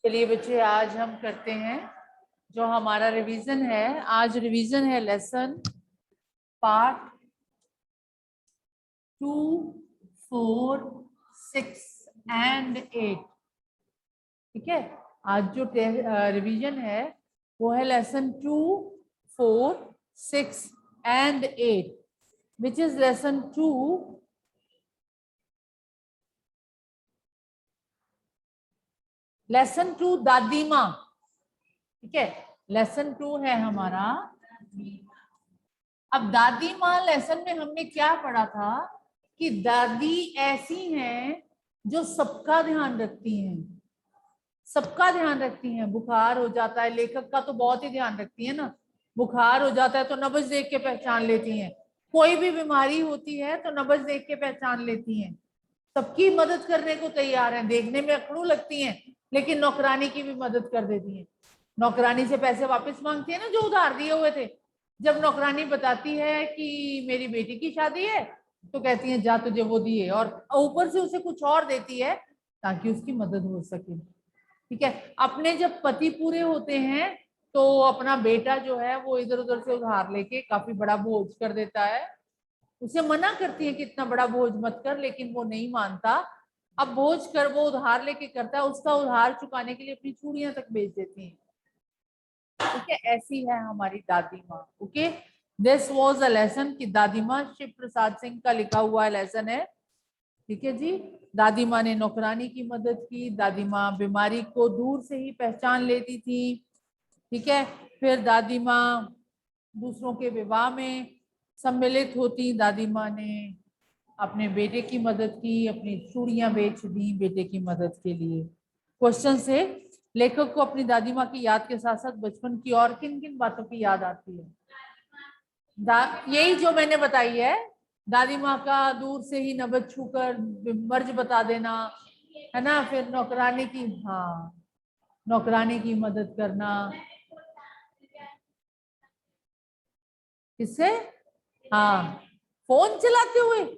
चलिए बच्चे, आज हम करते हैं जो हमारा रिवीजन है। आज रिवीजन है लेसन पार्ट 2, 4, 6 एंड 8। ठीक है, आज जो रिवीजन है वो है lesson 2, 4, 6 and 8, which is lesson 2 दादी माँ। ठीक है, लेसन 2 है हमारा। अब दादी माँ लेसन में हमने क्या पढ़ा था कि दादी ऐसी हैं जो सबका ध्यान रखती हैं, सबका ध्यान रखती हैं। बुखार हो जाता है, लेखक का तो बहुत ही ध्यान रखती है ना। बुखार हो जाता है तो नब्ज देख के पहचान लेती हैं, कोई भी बीमारी होती है तो नब्ज देख के पहचान लेती हैं, सबकी मदद करने को तैयार हैं। देखने में अकड़ू लगती हैं लेकिन नौकरानी की भी मदद कर देती हैं। नौकरानी से पैसे वापस मांगती है ना जो उधार दिए हुए थे। जब नौकरानी बताती है कि मेरी बेटी की शादी है तो कहती है जा तुझे वो दिए, और ऊपर से उसे कुछ और देती है ताकि उसकी मदद हो सके। ठीक है, अपने जब पति पूरे होते हैं तो अपना बेटा जो है वो इधर उधर से उधार लेके काफी बड़ा बोझ कर देता है। उसे मना करती है कि इतना बड़ा बोझ मत कर, लेकिन वो नहीं मानता। अब बोझ कर वो उधार लेके करता है, उसका उधार चुकाने के लिए अपनी चूड़ियां तक बेच देती हैं। ठीक है, ऐसी है हमारी दादी माँ। Okay, this was a lesson कि दादी माँ शिव प्रसाद सिंह का लिखा हुआ लेसन है। ठीक है जी, दादी माँ ने नौकरानी की मदद की। दादी माँ बीमारी को दूर से ही पहचान लेती थी। ठीक है, फिर दादी माँ दूसरों के विवाह में सम्मिलित होती। दादी माँ ने अपने बेटे की मदद की, अपनी चूड़ियां बेच दी बेटे की मदद के लिए। क्वेश्चन से लेखक को अपनी दादी माँ की याद के साथ साथ बचपन की और किन किन बातों की याद आती है? यही जो मैंने बताई है, दादी माँ का दूर से ही नब्ज छूकर मर्ज बता देना, है ना। फिर नौकरानी की, हाँ, नौकरानी की मदद करना। किससे? हाँ, फोन चलाते हुए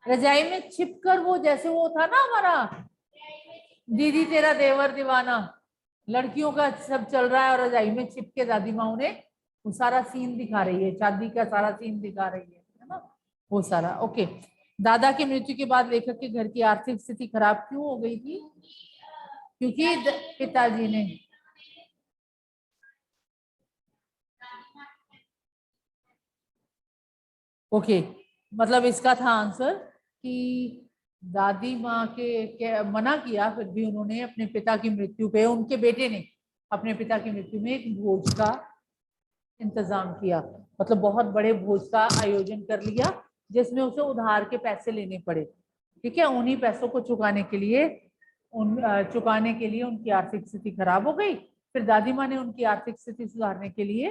रजाई में छिपकर, वो जैसे वो था ना हमारा दीदी तेरा देवर दीवाना, लड़कियों का सब चल रहा है और रजाई में छिप के दादी माँ उन्हें वो सारा सीन दिखा रही है, शादी का सारा सीन दिखा रही है ना, वो सारा। ओके, दादा की मृत्यु के बाद लेखक के घर की आर्थिक स्थिति खराब क्यों हो गई थी? क्योंकि पिताजी ने, ओके, मतलब इसका था आंसर कि दादी माँ के मना किया, फिर भी उन्होंने अपने पिता की मृत्यु पे, उनके बेटे ने अपने पिता की मृत्यु में एक भोज का इंतजाम किया। मतलब बहुत बड़े भोज का आयोजन कर लिया जिसमें उसे उधार के पैसे लेने पड़े। ठीक है, उन्हीं पैसों को चुकाने के लिए उनकी आर्थिक स्थिति खराब हो गई। फिर दादी माँ ने उनकी आर्थिक स्थिति सुधारने के लिए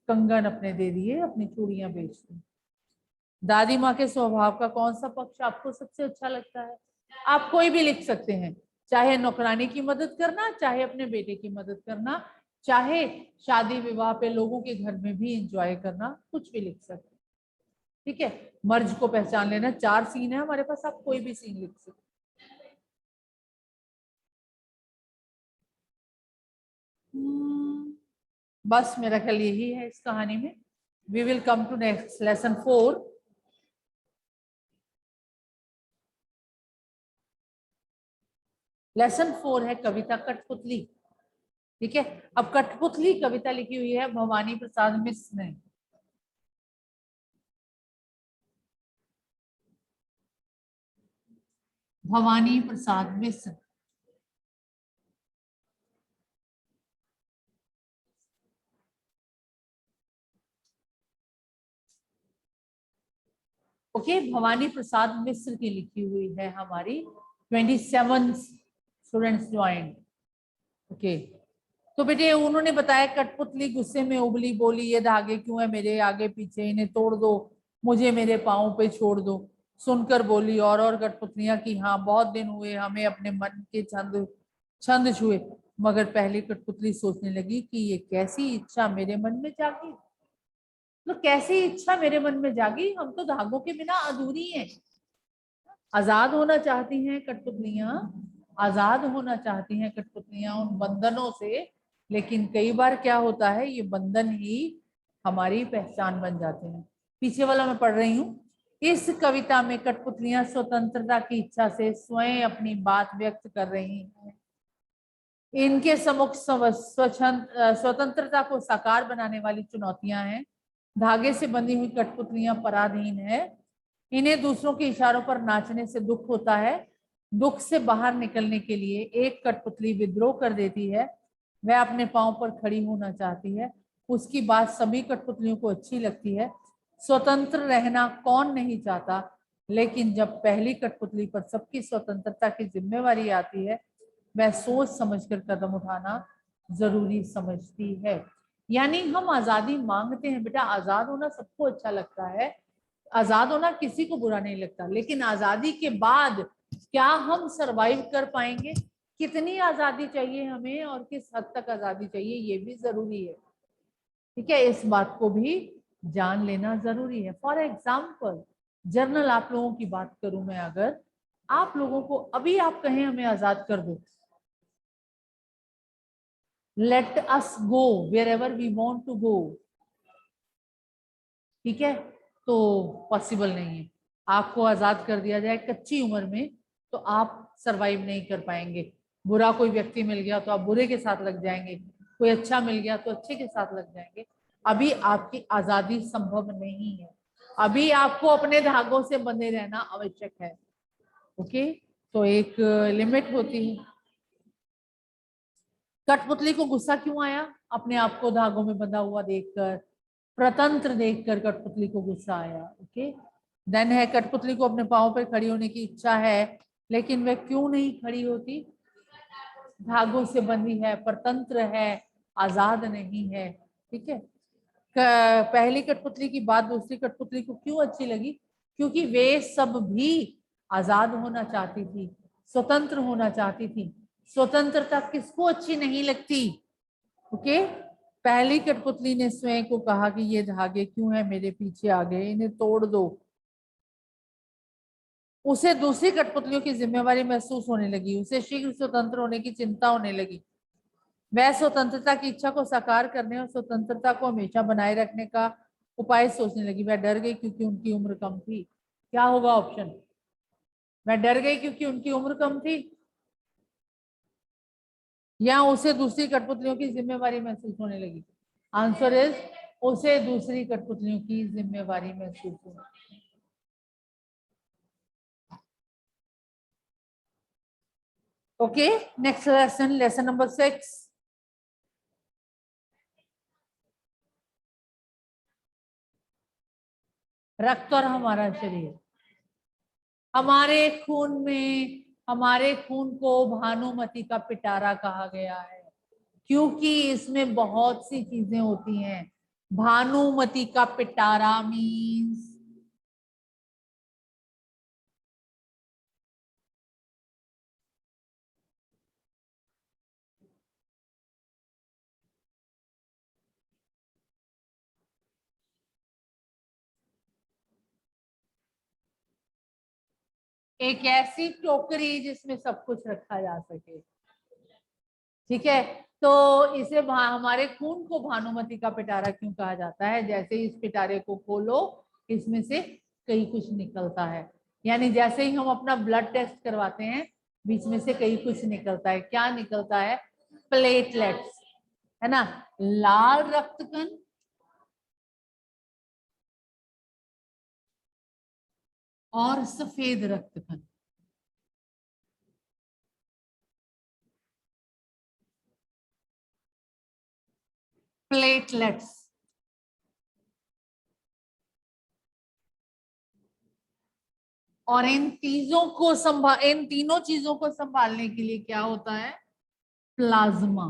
कंगन अपने दे दिए, अपनी चूड़ियां बेच दी। दादी माँ के स्वभाव का कौन सा पक्ष आपको सबसे अच्छा लगता है? आप कोई भी लिख सकते हैं, चाहे नौकरानी की मदद करना, चाहे अपने बेटे की मदद करना, चाहे शादी विवाह पे लोगों के घर में भी एंजॉय करना, कुछ भी लिख सकते हैं। ठीक है, मर्ज को पहचान लेना। 4 सीन है हमारे पास, आप कोई भी सीन लिख सकते हैं। बस मेरा ख्याल यही है इस कहानी में। We will come to next lesson 4। Lesson 4 है कविता कठपुतली। ठीक है, अब कठपुतली कविता लिखी हुई है भवानी प्रसाद मिश्र ने। भवानी प्रसाद मिश्र। ओके, भवानी प्रसाद मिश्र की लिखी हुई है हमारी। 27 स्टूडेंट्स ज्वाइन। ओके, तो बेटे उन्होंने बताया कठपुतली गुस्से में उबली, बोली ये धागे क्यों है मेरे आगे पीछे, इन्हें तोड़ दो, मुझे मेरे पाँव पे छोड़ दो। सुनकर बोली और कठपुतलियां कि हाँ बहुत दिन हुए हमें अपने मन के छंद छंद छुए। मगर पहली कठपुतली सोचने लगी कि ये कैसी इच्छा मेरे मन में जागी, तो कैसी इच्छा मेरे मन में जागी, हम तो धागों के बिना अधूरी हैं। आजाद होना चाहती हैं कठपुतलियां, आजाद होना चाहती हैं कठपुतलियां उन बंधनों से, लेकिन कई बार क्या होता है, ये बंधन ही हमारी पहचान बन जाते हैं। पीछे वाला मैं पढ़ रही हूँ। इस कविता में कठपुतलियां स्वतंत्रता की इच्छा से स्वयं अपनी बात व्यक्त कर रही हैं। इनके सम्मुख स्वतंत्रता को साकार बनाने वाली चुनौतियां हैं। धागे से बंधी हुई कठपुतलियां पराधीन है। इन्हें दूसरों के इशारों पर नाचने से दुख होता है। दुख से बाहर निकलने के लिए एक कठपुतली विद्रोह कर देती है। वह अपने पांव पर खड़ी होना चाहती है। उसकी बात सभी कठपुतलियों को अच्छी लगती है। स्वतंत्र रहना कौन नहीं चाहता, लेकिन जब पहली कठपुतली पर सबकी स्वतंत्रता की जिम्मेवारी आती है, वह सोच समझकर कदम उठाना जरूरी समझती है। यानी हम आजादी मांगते हैं बेटा, आजाद होना सबको अच्छा लगता है, आजाद होना किसी को बुरा नहीं लगता, लेकिन आजादी के बाद क्या हम सरवाइव कर पाएंगे, कितनी आजादी चाहिए हमें और किस हद तक आजादी चाहिए, ये भी जरूरी है। ठीक है, इस बात को भी जान लेना जरूरी है। फॉर एग्जाम्पल जर्नल आप लोगों की बात करूं मैं, अगर आप लोगों को अभी आप कहें हमें आजाद कर दो, let us go wherever we want to go, ठीक है, तो पॉसिबल नहीं है। आपको आजाद कर दिया जाए कच्ची उम्र में तो आप सरवाइव नहीं कर पाएंगे। बुरा कोई व्यक्ति मिल गया तो आप बुरे के साथ लग जाएंगे, कोई अच्छा मिल गया तो अच्छे के साथ लग जाएंगे। अभी आपकी आजादी संभव नहीं है, अभी आपको अपने धागों से बंधे रहना आवश्यक है। ओके, तो एक लिमिट होती है। कठपुतली को गुस्सा क्यों आया? अपने आप को धागों में बंधा हुआ देखकर, प्रतंत्र देखकर कठपुतली को गुस्सा आया। ओके, देन है कठपुतली को अपने पांव पर खड़ी होने की इच्छा है, लेकिन वह क्यों नहीं खड़ी होती? धागों से बंधी है, प्रतंत्र है, आजाद नहीं है। ठीक है, पहली कठपुतली की बात दूसरी कठपुतली को क्यों अच्छी लगी? क्योंकि वे सब भी आजाद होना चाहती थी, स्वतंत्र होना चाहती थी। स्वतंत्रता किसको अच्छी नहीं लगती? ओके, पहली कठपुतली ने स्वयं को कहा कि ये धागे क्यों है मेरे पीछे आ गए, इन्हें तोड़ दो। उसे दूसरी कठपुतलियों की जिम्मेवारी महसूस होने लगी, उसे शीघ्र स्वतंत्र होने की चिंता होने लगी। वह स्वतंत्रता की इच्छा को साकार करने और स्वतंत्रता को हमेशा बनाए रखने का उपाय सोचने लगी। वह डर गई क्योंकि उनकी उम्र कम थी। क्या होगा ऑप्शन? वह डर गई क्योंकि उनकी उम्र कम थी, या उसे दूसरी कठपुतलियों की जिम्मेवारी महसूस होने लगी? आंसर इज उसे दूसरी कठपुतलियों की जिम्मेवारी महसूस होने। Okay, next lesson, lesson number 6। रक्त और हमारा शरीर। हमारे खून में, हमारे खून को भानुमति का पिटारा कहा गया है, क्योंकि इसमें बहुत सी चीजें होती हैं। भानुमति का पिटारा मीन्स एक ऐसी टोकरी जिसमें सब कुछ रखा जा सके। ठीक है, तो इसे हमारे खून को भानुमति का पिटारा क्यों कहा जाता है? जैसे इस पिटारे को खोलो, इसमें से कई कुछ निकलता है। यानी जैसे ही हम अपना ब्लड टेस्ट करवाते हैं, बीच में से कई कुछ निकलता है। क्या निकलता है? प्लेटलेट्स, है ना, लाल रक्तकण और सफेद रक्तकण। प्लेटलेट्स, और इन इन तीनों चीजों को संभालने के लिए क्या होता है? प्लाज्मा।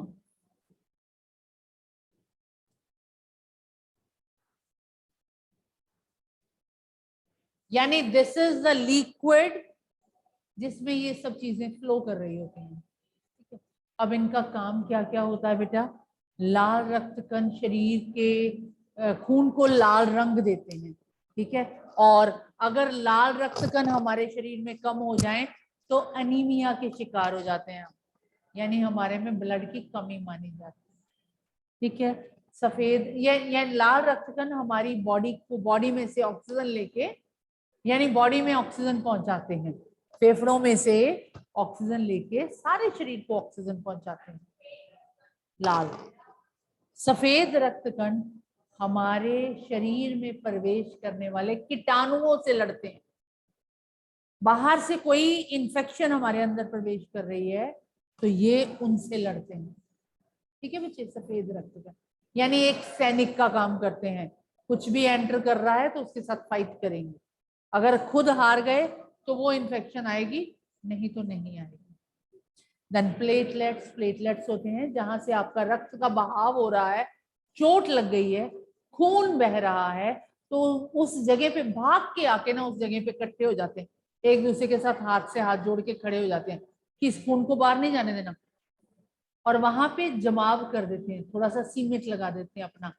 यानी दिस इज द लिक्विड जिसमें ये सब चीजें फ्लो कर रही होती हैं। ठीक है, अब इनका काम क्या क्या होता है बेटा? लाल रक्तकण शरीर के खून को लाल रंग देते हैं। ठीक है, और अगर लाल रक्तकण हमारे शरीर में कम हो जाएं तो अनीमिया के शिकार हो जाते हैं, यानी हमारे में ब्लड की कमी मानी जाती है। ठीक है, सफेद ये लाल रक्तकण हमारी बॉडी में से ऑक्सीजन लेके, यानी बॉडी में ऑक्सीजन पहुंचाते हैं, फेफड़ों में से ऑक्सीजन लेके सारे शरीर को ऑक्सीजन पहुंचाते हैं। लाल सफेद रक्तकण हमारे शरीर में प्रवेश करने वाले कीटाणुओं से लड़ते हैं। बाहर से कोई इंफेक्शन हमारे अंदर प्रवेश कर रही है तो ये उनसे लड़ते हैं। ठीक है बच्चे, सफेद रक्तकण यानी एक सैनिक का काम करते हैं, कुछ भी एंटर कर रहा है तो उसके साथ फाइट करेंगे। अगर खुद हार गए तो वो इन्फेक्शन आएगी, नहीं तो नहीं आएगी। देन प्लेटलेट्स होते हैं जहां से आपका रक्त का बहाव हो रहा है, चोट लग गई है, खून बह रहा है, तो उस जगह पे भाग के आके ना उस जगह पे इकट्ठे हो जाते हैं, एक दूसरे के साथ हाथ से हाथ जोड़ के खड़े हो जाते हैं कि इस खून को बाहर नहीं जाने देना, और वहां पे जमाव कर देते हैं, थोड़ा सा सीमेंट लगा देते हैं अपना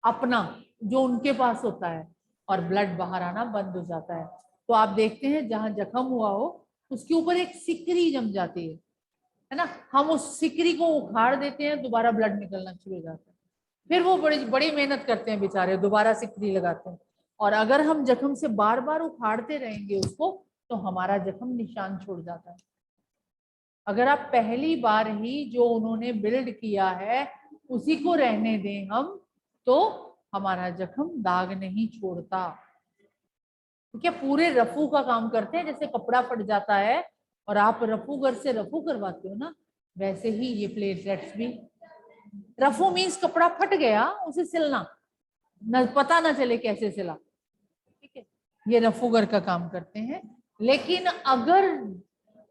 अपना जो उनके पास होता है, और ब्लड बाहर आना बंद हो जाता है। तो आप देखते हैं जहां जख्म हुआ हो उसके ऊपर एक सिकरी जम जाती है ना, हम उस सिकरी को उखाड़ देते हैं, दोबारा ब्लड निकलना शुरू हो जाता है। फिर वो बड़ी बड़ी मेहनत करते हैं बेचारे, दोबारा सिकरी लगाते हैं, और अगर हम जख्म से बार बार उखाड़ते रहेंगे उसको तो हमारा जख्म निशान छोड़ जाता है। अगर आप पहली बार ही जो उन्होंने बिल्ड किया है उसी को रहने दें हम, तो हमारा जख्म दाग नहीं छोड़ता। ठीक है, पूरे रफू का काम करते हैं, जैसे कपड़ा फट जाता है और आप रफूगर से रफू करवाते हो ना, वैसे ही ये प्लेटलेट्स भी। रफू मीन्स कपड़ा फट गया, उसे सिलना, न पता ना चले कैसे सिला। ठीक है, ये रफूगर का काम करते हैं। लेकिन अगर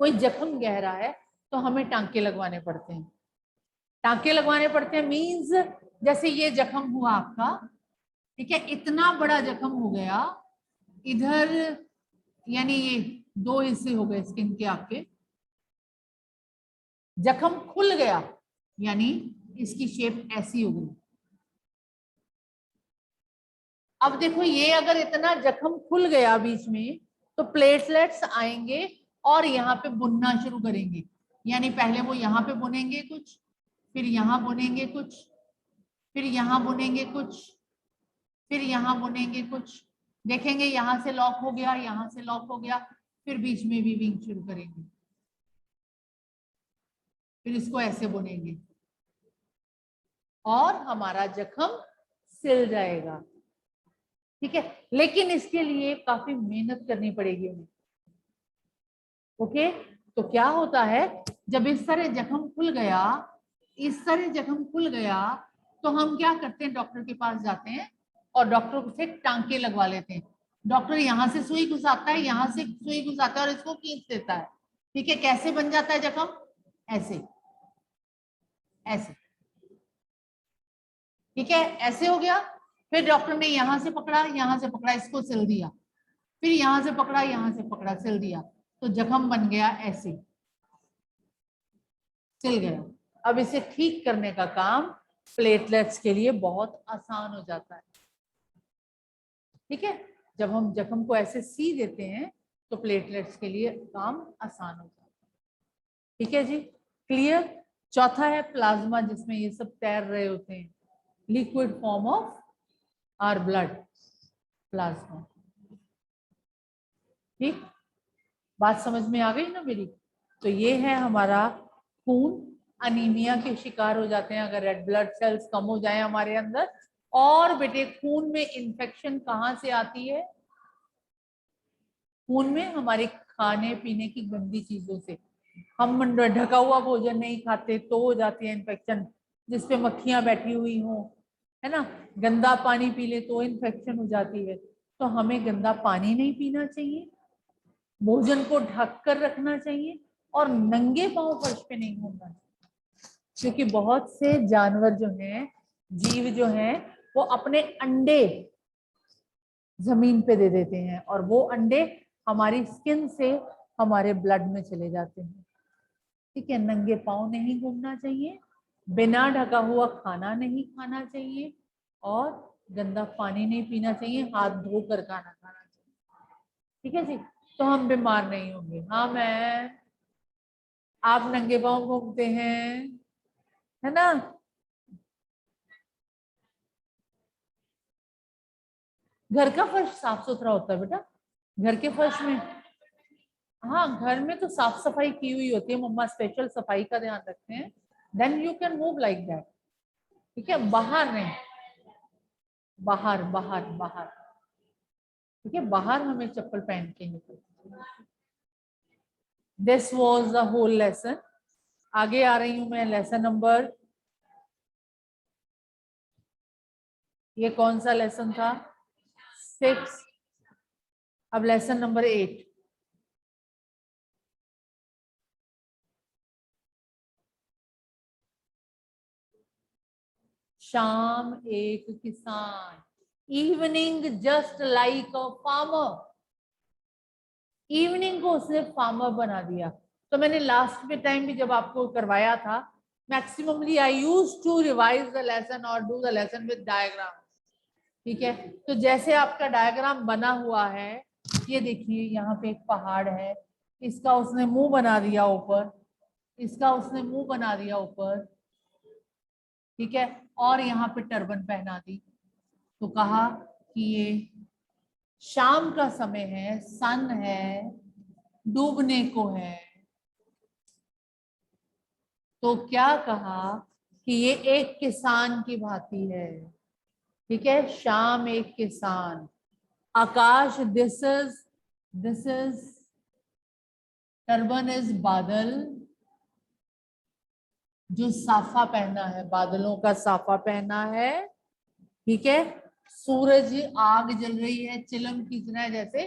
कोई जख्म गहरा है तो हमें टांके लगवाने पड़ते हैं। टांके लगवाने पड़ते हैं मीन्स जैसे ये जख्म हुआ आपका, ठीक है, इतना बड़ा जख्म हो गया इधर, यानी ये 2 हिस्से हो गए स्किन के आपके, जख्म खुल गया यानी इसकी शेप ऐसी हो गई। अब देखो ये अगर इतना जख्म खुल गया बीच में तो प्लेटलेट्स आएंगे और यहाँ पे बुनना शुरू करेंगे, यानी पहले वो यहाँ पे बुनेंगे कुछ, फिर यहाँ बुनेंगे कुछ, फिर यहाँ बुनेंगे कुछ, फिर यहाँ बुनेंगे कुछ, देखेंगे यहाँ से लॉक हो गया, यहाँ से लॉक हो गया, फिर बीच में वीविंग शुरू करेंगे, फिर इसको ऐसे बुनेंगे और हमारा जख्म सिल जाएगा। ठीक है, लेकिन इसके लिए काफी मेहनत करनी पड़ेगी हमें। ओके, तो क्या होता है जब इस तरह जख्म खुल गया, इस तरह जख्म खुल गया, तो हम क्या करते हैं, डॉक्टर के पास जाते हैं और डॉक्टर से टांके लगवा लेते हैं। डॉक्टर यहाँ से सुई घुसाता है, यहाँ से सुई घुसाता है और इसको खींच देता है। ठीक है, कैसे बन जाता है जख्म, ऐसे ऐसे। ठीक है, ऐसे हो गया, फिर डॉक्टर ने यहाँ से पकड़ा, यहाँ से पकड़ा, इसको सिल दिया, फिर यहाँ से पकड़ा, यहाँ से पकड़ा, सिल दिया, तो जख्म बन गया ऐसे, सिल गया। अब इसे ठीक करने का काम प्लेटलेट्स के लिए बहुत आसान हो जाता है। ठीक है, जब हम जख्म को ऐसे सी देते हैं तो प्लेटलेट्स के लिए काम आसान हो जाता है। ठीक है जी, क्लियर। चौथा है प्लाज्मा, जिसमें ये सब तैर रहे होते हैं, liquid form of our blood, plasma. ठीक, बात समझ में आ गई ना मेरी। तो ये है हमारा खून, अनीमिया के शिकार हो जाते हैं अगर रेड ब्लड सेल्स कम हो जाए हमारे अंदर। और बेटे खून में इंफेक्शन कहाँ से आती है, खून में हमारे खाने पीने की गंदी चीजों से। हम ढका हुआ भोजन नहीं खाते तो हो जाती है इन्फेक्शन, जिसपे मक्खियां बैठी हुई हो, है ना, गंदा पानी पी ले तो इन्फेक्शन हो जाती है। तो हमें गंदा पानी नहीं पीना चाहिए, भोजन को ढक कर रखना चाहिए, और नंगे पांव फर्श पे नहीं घूमना चाहिए, क्योंकि बहुत से जानवर जो हैं, जीव जो हैं, वो अपने अंडे जमीन पे दे देते हैं और वो अंडे हमारी स्किन से हमारे ब्लड में चले जाते हैं। ठीक है, नंगे पांव नहीं घूमना चाहिए, बिना ढका हुआ खाना नहीं खाना चाहिए, और गंदा पानी नहीं पीना चाहिए, हाथ धोकर खाना खाना चाहिए। ठीक है जी। तो हम बीमार नहीं होंगे। हाँ मैं, आप नंगे पांव घूमते हैं, है ना? घर का फर्श साफ सुथरा होता है बेटा, घर के फर्श में। हाँ घर में तो साफ सफाई की हुई होती है, मम्मा स्पेशल सफाई का ध्यान रखते हैं। Then you can move like that. ठीक है, बाहर नहीं, बाहर बाहर बाहर। ठीक है, बाहर हमें चप्पल पहन के निकलना। This was the whole lesson. आगे आ रही हूं मैं, लेसन नंबर, ये कौन सा लेसन था? 6। अब लेसन नंबर 8। शाम एक किसान, evening just like a farmer. Evening को उसने फार्मर बना दिया। तो मैंने लास्ट में टाइम भी जब आपको करवाया था, maximumly I use to revise the lesson और do the lesson with diagram. ठीक है, तो जैसे आपका डायग्राम बना हुआ है, ये देखिए यहाँ पे एक पहाड़ है, इसका उसने मुंह बना दिया ऊपर, इसका उसने मुंह बना दिया ऊपर। ठीक है, और यहाँ पे टर्बन पहना दी। तो कहा कि ये शाम का समय है, सन है, डूबने को है। तो क्या कहा कि ये एक किसान की भांति है। ठीक है, शाम एक किसान, आकाश, दिस इज टर्बन इज बादल, जो साफा पहना है, बादलों का साफा पहना है। ठीक है, सूरज, आग जल रही है, चिलम खींच रहा है, जैसे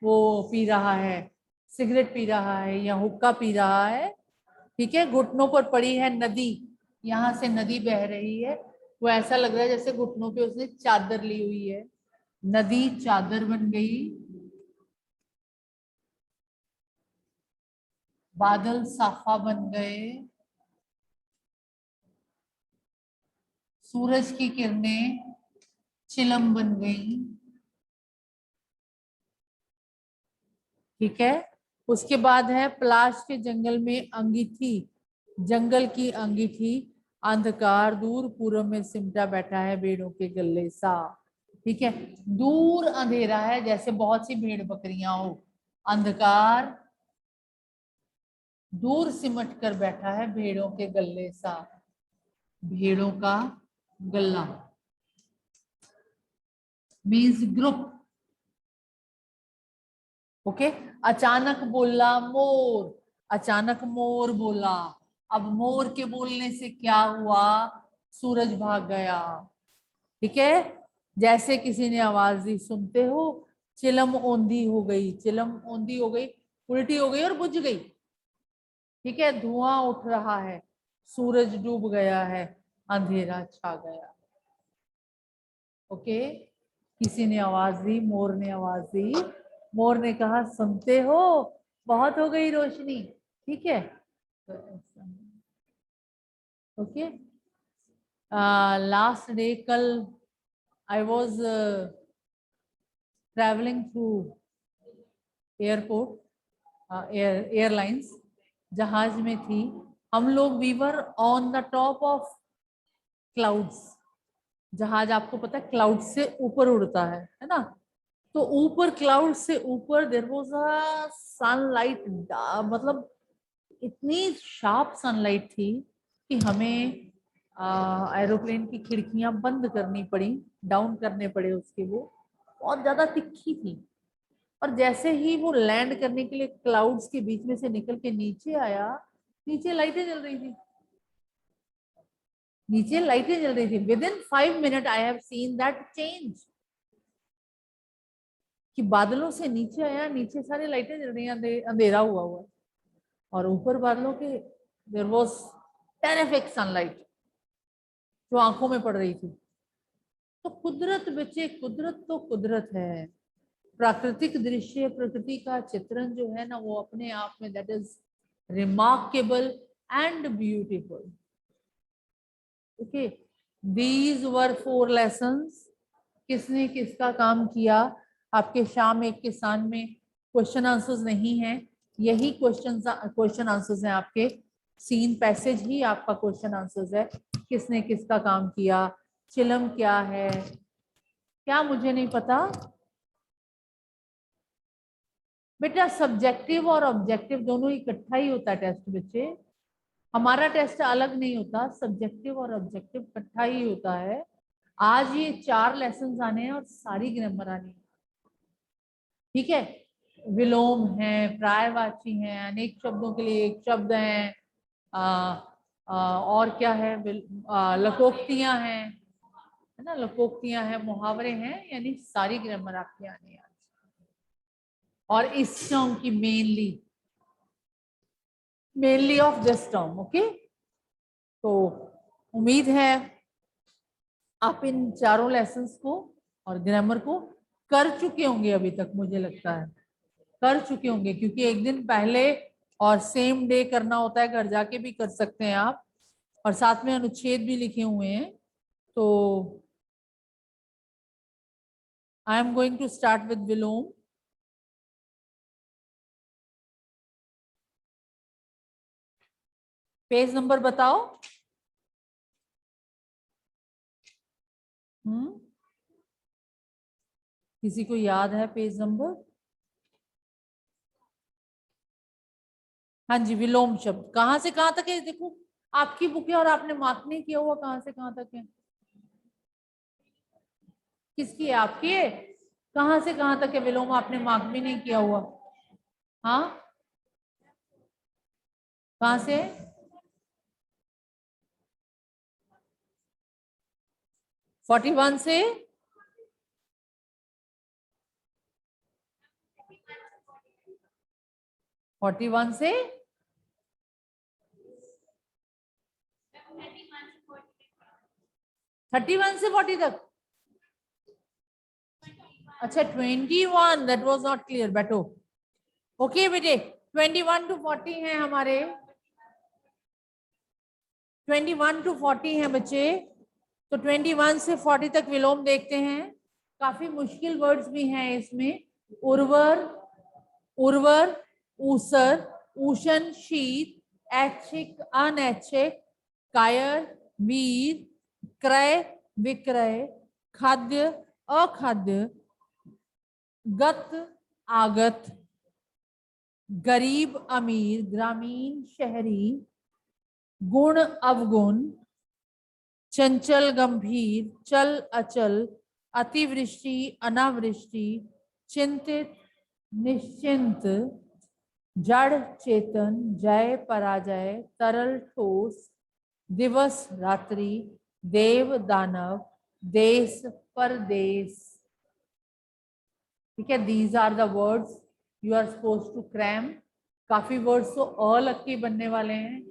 वो पी रहा है, सिगरेट पी रहा है या हुक्का पी रहा है। ठीक है, घुटनों पर पड़ी है नदी, यहाँ से नदी बह रही है, वो ऐसा लग रहा है जैसे घुटनों पे उसने चादर ली हुई है, नदी चादर बन गई, बादल साफा बन गए, सूरज की किरणें चिलम बन गई। ठीक है, उसके बाद है पलाश के जंगल में अंगीठी, जंगल की अंगीठी, अंधकार दूर पूर्व में सिमटा बैठा है भेड़ों के गले सा। ठीक है, दूर अंधेरा है, जैसे बहुत सी भेड़ बकरियां हो, अंधकार दूर सिमट कर बैठा है भेड़ों के गले सा। भेड़ों का गला मीन्स ग्रुप। ओके, अचानक बोला मोर, अचानक मोर बोला। अब मोर के बोलने से क्या हुआ? सूरज भाग गया। ठीक है, जैसे किसी ने आवाज दी, सुनते हो? चिलम औंधी हो गई, चिलम औंधी हो गई, उल्टी हो गई और बुझ गई। ठीक है, धुआं उठ रहा है, सूरज डूब गया है, अंधेरा छा गया। ओके, किसी ने आवाज दी, मोर ने आवाज दी, मोर ने कहा सुनते हो, बहुत हो गई रोशनी। ठीक है, ओके। लास्ट डे, कल I was travelling through airport, airlines, जहाज में थी हम लोग, we were on the top of clouds. जहाज आपको पता है क्लाउड से ऊपर उड़ता है ना? तो ऊपर क्लाउड से ऊपर देयर वाज अ सनलाइट, मतलब इतनी शार्प सनलाइट थी कि हमें एरोप्लेन की खिड़कियां बंद करनी पड़ी, डाउन करने पड़े उसके, वो बहुत ज्यादा तिखी थी। और जैसे ही वो लैंड करने के लिए क्लाउड्स के बीच में से निकल के नीचे आया, नीचे लाइटें जल रही थी, नीचे लाइटें जल रही थी। With in 5 minute I have seen that change, कि बादलों से नीचे आया, नीचे सारी लाइटें जल रही हैं, अंधेरा हुआ हुआ है, और ऊपर बादलों के देयर वाज टेरिफिक सनलाइट जो आंखों में पड़ रही थी। तो कुदरत बच्चे, कुदरत तो कुदरत है। प्राकृतिक दृश्य, प्रकृति का चित्रण जो है ना, वो अपने आप में that is remarkable and beautiful. Okay, these were 4 lessons. किसने किसका काम किया? आपके शाम एक किसान में क्वेश्चन आंसर्स नहीं है, यही क्वेश्चन आंसर्स हैं आपके। सीन पैसेज ही आपका क्वेश्चन आंसर्स है। किसने किसका काम किया, चिलम क्या है, क्या मुझे नहीं पता बेटा। सब्जेक्टिव और ऑब्जेक्टिव दोनों इकट्ठा ही होता है टेस्ट बच्चे, हमारा टेस्ट अलग नहीं होता, सब्जेक्टिव और ऑब्जेक्टिव इकट्ठा ही होता है। आज ये 4 लेसन आने हैं और सारी ग्रामर आनी है, ठीक है। विलोम है, प्रायवाची है, अनेक शब्दों के लिए एक शब्द है, और क्या है, लकोक्तियां हैं, है ना, लकोक्तियां हैं, मुहावरे हैं, यानी सारी ग्रामर आपकी आनी है। और इस टर्म की mainly of this term, okay. तो उम्मीद है आप इन 4 लेसन्स को और ग्रामर को कर चुके होंगे, अभी तक मुझे लगता है कर चुके होंगे, क्योंकि एक दिन पहले और सेम डे करना होता है, घर जाके भी कर सकते हैं आप, और साथ में अनुच्छेद भी लिखे हुए हैं। तो I am going to start with विलोम। पेज नंबर बताओ। किसी को याद है पेज नंबर? हाँ जी, विलोम शब्द कहाँ से कहाँ तक है देखो, आपकी बुक है और आपने मार्क नहीं किया हुआ, कहाँ से कहाँ तक है? किसकी है? आपकी है। कहाँ से कहाँ तक है विलोम, आपने मार्क भी नहीं किया हुआ? हाँ, कहाँ से? 41 से 41 से 31 से 40 तक। अच्छा 21, दैट वाज नॉट क्लियर, बैठो। ओके बेटे, 21 to 40 है हमारे, 21 to 40 है बच्चे। तो 21 से 40 तक विलोम देखते हैं। काफी मुश्किल वर्ड्स भी हैं इसमें। उर्वर, उर्वर, ऊसर, उषण, शीत, ऐच्छिक, अनैच्छिक, कायर, वीर, क्रय, विक्रय, खाद्य, अखाद्य, गत, आगत, गरीब, अमीर, ग्रामीण, शहरी, गुण, अवगुण, चंचल, गंभीर, चल, अचल, अतिवृष्टि, अनावृष्टि, चिंतित, निश्चिंत, जड़, चेतन, जय, पराजय, तरल, ठोस, दिवस, रात्रि, देव, दानव, देश, परदेश। ठीक है, these are the words you are suppose to cram. काफी वर्ड्स तो अ लग के बनने वाले हैं,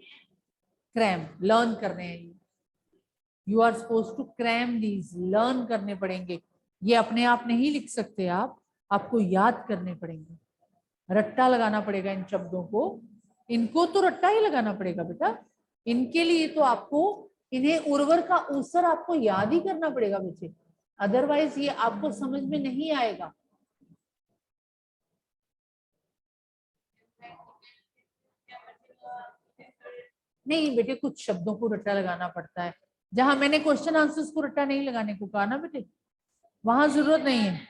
क्रैम लर्न करने हैं। You are suppose to cram these, learn करने पड़ेंगे। ये अपने आप नहीं लिख सकते आप, आपको याद करने पड़ेंगे, रट्टा लगाना पड़ेगा इन शब्दों को। इनको तो रट्टा ही लगाना पड़ेगा बेटा, इनके लिए तो आपको इन्हें उर्वर का ऊसर आपको याद ही करना पड़ेगा बच्चे, अदरवाइज ये आपको समझ में नहीं आएगा। नहीं बेटे, कुछ शब्दों को रट्टा लगाना पड़ता है। जहां मैंने क्वेश्चन आंसर्स को रट्टा नहीं लगाने को कहा ना बेटे, वहां जरूरत नहीं है।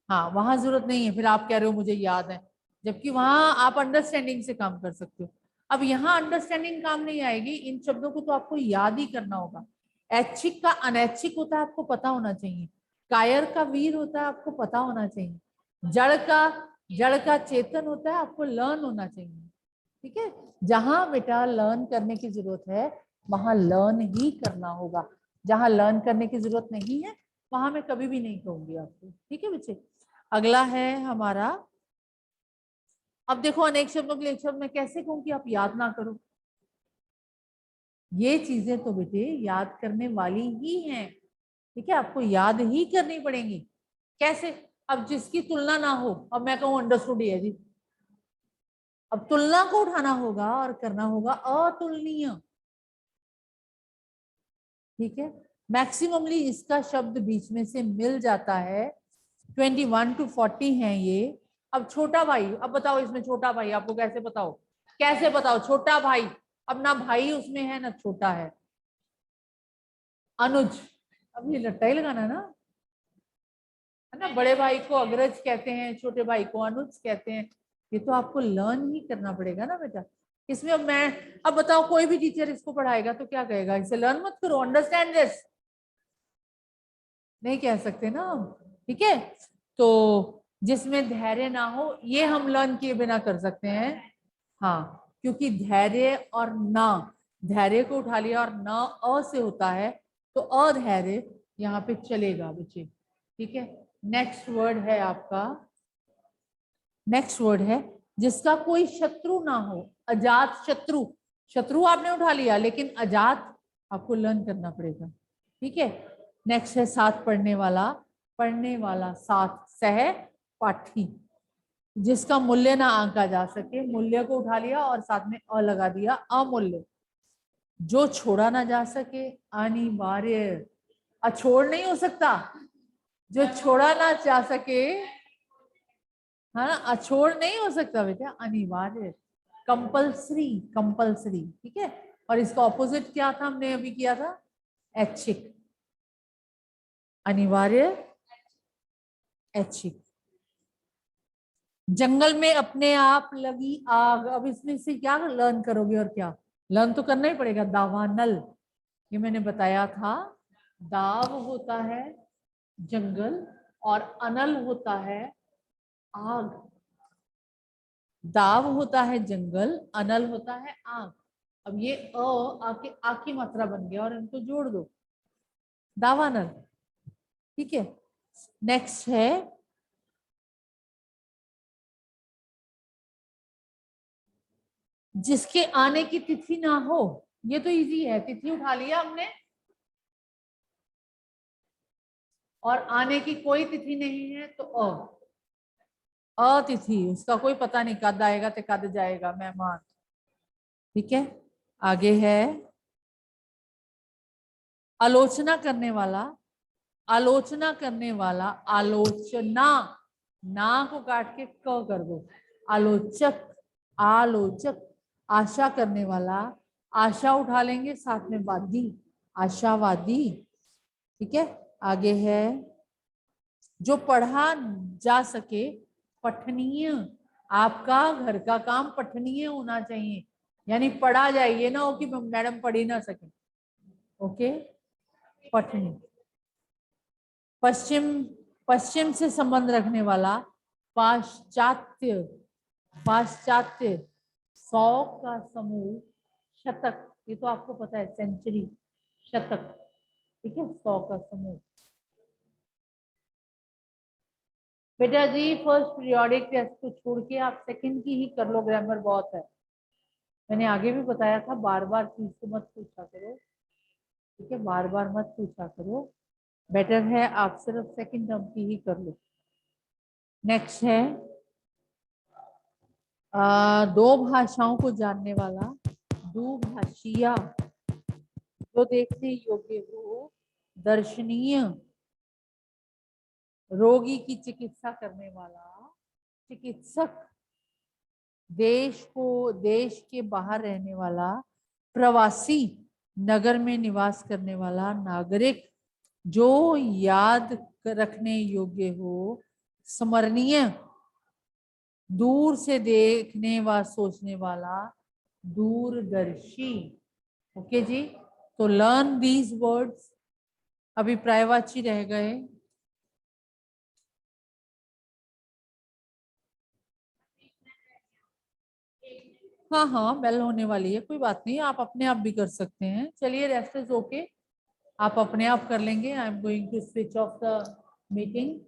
हाँ, वहां जरूरत नहीं है, फिर आप कह रहे हो मुझे याद है, जबकि वहां आप अंडरस्टैंडिंग से काम कर सकते हो। अब यहाँ अंडरस्टैंडिंग काम नहीं आएगी, इन शब्दों को तो आपको याद ही करना होगा। ऐच्छिक का अनैच्छिक होता है, आपको पता होना चाहिए। कायर का वीर होता है, आपको पता होना चाहिए। जड़ का चेतन होता है, आपको लर्न होना चाहिए। ठीक है, जहां बेटा लर्न करने की जरूरत है वहां लर्न ही करना होगा, जहां लर्न करने की जरूरत नहीं है वहां मैं कभी भी नहीं कहूंगी आपको। ठीक है बच्चे, अगला है हमारा। अब देखो, अनेक शब्दों के लिए एक शब्द मैं कैसे कहूं कि आप याद ना करो? ये चीजें तो बेटे याद करने वाली ही हैं, ठीक है, आपको याद ही करनी पड़ेंगी। कैसे? अब जिसकी तुलना ना हो, अब मैं कहूँ अंडरस्टूड है जी, अब तुलना को उठाना होगा और करना होगा अतुलनीय। ठीक है, मैक्सिममली इसका शब्द बीच में से मिल जाता है। 21 to 40 है ये, अब छोटा भाई, अब बताओ इसमें छोटा भाई आपको कैसे बताओ, कैसे बताओ छोटा भाई? अब ना भाई उसमें है ना छोटा है। अनुज, अब ये लट्टा ही लगाना ना, है ना। बड़े भाई को अग्रज कहते हैं, छोटे भाई को अनुज कहते हैं। ये तो आपको लर्न ही करना पड़ेगा ना बेटा। इसमें अब बताओ कोई भी टीचर इसको पढ़ाएगा तो क्या कहेगा, इसे लर्न मत करो, अंडरस्टैंड दिस, नहीं कह सकते ना हम, ठीक है। तो जिसमें धैर्य ना हो ये हम लर्न किए बिना कर सकते हैं। हाँ, क्योंकि धैर्य और ना, धैर्य को उठा लिया और ना अ से होता है तो अधैर्य यहाँ पे चलेगा बच्चे, ठीक है। नेक्स्ट वर्ड है आपका, नेक्स्ट वर्ड है जिसका कोई शत्रु ना हो, अजात शत्रु। शत्रु आपने उठा लिया लेकिन अजात आपको लर्न करना पड़ेगा, ठीक है। नेक्स्ट है साथ पढ़ने वाला साथ सह पाठी, जिसका मूल्य ना आंका जा सके, मूल्य को उठा लिया और साथ में अ लगा दिया, अमूल्य। जो छोड़ा ना जा सके, अनिवार्य, अछोड़ नहीं हो सकता, जो छोड़ा ना जा सके, है ना, अछोड़ नहीं हो सकता बेटा, अनिवार्य, कंपल्सरी, कंपल्सरी, ठीक है। और इसका ऑपोजिट क्या था, हमने अभी किया था, ऐच्छिक, अनिवार्य, ऐच्छिक। जंगल में अपने आप लगी आग, अब इसमें से क्या लर्न करोगे, और क्या लर्न तो करना ही पड़ेगा, दावानल, ये मैंने बताया था। दाव होता है जंगल और अनल होता है आग। दाव होता है जंगल, अनल होता है आग। अब ये अ आके आ की मात्रा बन गया और इनको जोड़ दो, दावानल, ठीक है। नेक्स्ट है जिसके आने की तिथि ना हो, ये तो इजी है, तिथि उठा लिया हमने और आने की कोई तिथि नहीं है तो अतिथि, उसका कोई पता नहीं कद आएगा तो कद जाएगा, मेहमान, ठीक है। आगे है आलोचना करने वाला, आलोचना करने वाला, आलोचना, ना को काट के क कर दो, आलोचक, आलोचक, आशा करने वाला, आशा उठा लेंगे साथ में वादी, आशावादी, ठीक है। आगे है जो पढ़ा जा सके, पठनीय, आपका घर का काम पठनीय होना चाहिए, यानी पढ़ा जाए, ये ना हो कि मैडम पढ़ ही ना सके, ओके, पठनीय। पश्चिम, पश्चिम से संबंध रखने वाला, पाश्चात्य, पाश्चात्य, 100 का समूह, शतक, ये तो आपको पता है, सेंचुरी, शतक, ठीक है, 100 का समूह। बेटा जी फर्स्ट पीरियोडिक टेस्ट को छोड़ के आप सेकंड की ही कर लो, ग्रामर बहुत है, मैंने आगे भी बताया था, बार बार चीज को मत पूछा करो, ठीक है, बार बार मत पूछा करो, बेटर है आप सिर्फ सेकंड टर्म की ही कर लो। नेक्स्ट है दो भाषाओं को जानने वाला, दुभाषिया, जो देखने योग्य हो, दर्शनीय, रोगी की चिकित्सा करने वाला, चिकित्सक, देश के बाहर रहने वाला, प्रवासी, नगर में निवास करने वाला, नागरिक, जो याद रखने योग्य हो, स्मरणीय, दूर से देखने व सोचने वाला, दूरदर्शी, ओके जी। तो लर्न दीज वर्ड्स, अभी पर्यायवाची रह गए, हाँ हाँ बेल होने वाली है, कोई बात नहीं, आप अपने आप भी कर सकते हैं, चलिए रेस्ट इज ओके, आप अपने आप कर लेंगे, I am going to switch off the meeting.